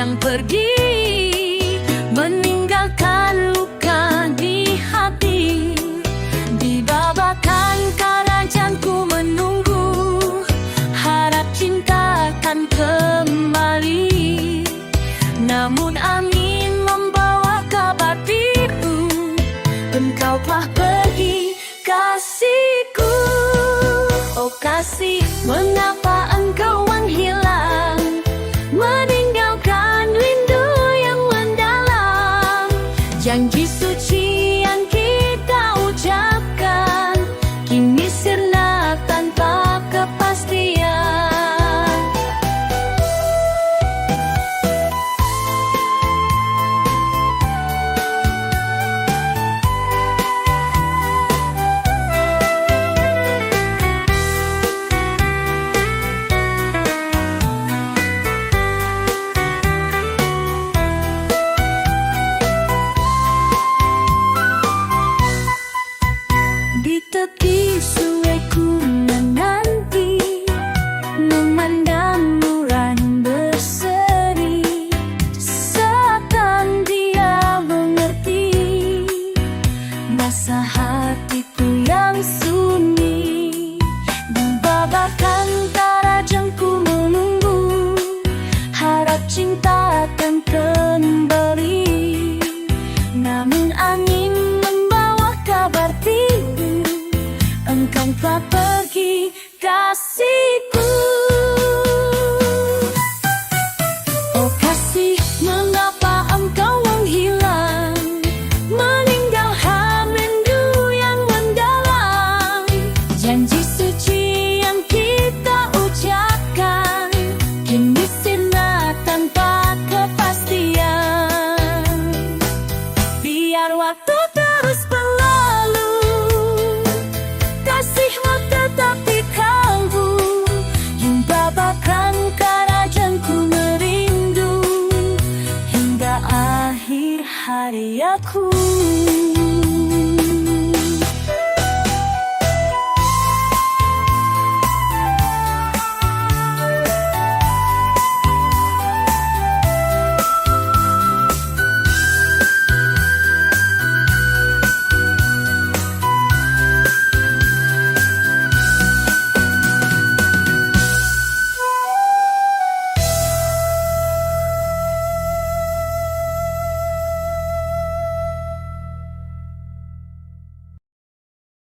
yang pergi, meninggalkan luka di hati. Di babakan karajanku menunggu, harap cinta akan kembali. Namun angin membawa kabar pilu, engkau telah pergi, kasihku. Oh kasih, mengapa engkau menghilang, meninggalkan rindu yang mendalam. Janji suci yang kita ucapkan kini sirna tanpa kepastian. Di tepi sungai ku menanti, memandang nuran berseri, seakan dia mengerti rasa hatiku yang sunyi. Di babakan karajanku menunggu, harap cinta akan kembali. Namun angin membawa kabar pilu, engkau telah pergi, kasihku. Oh kasih, mengapa engkau menghilang, meninggalkan rindu yang mendalam. Janji suci yang kita ucapkan kini sirna tanpa kepastian. Biar waktu terus berlalu, kasihmu tetap di kalbu. Yang babakan karajanku merindu hingga akhir hayatku.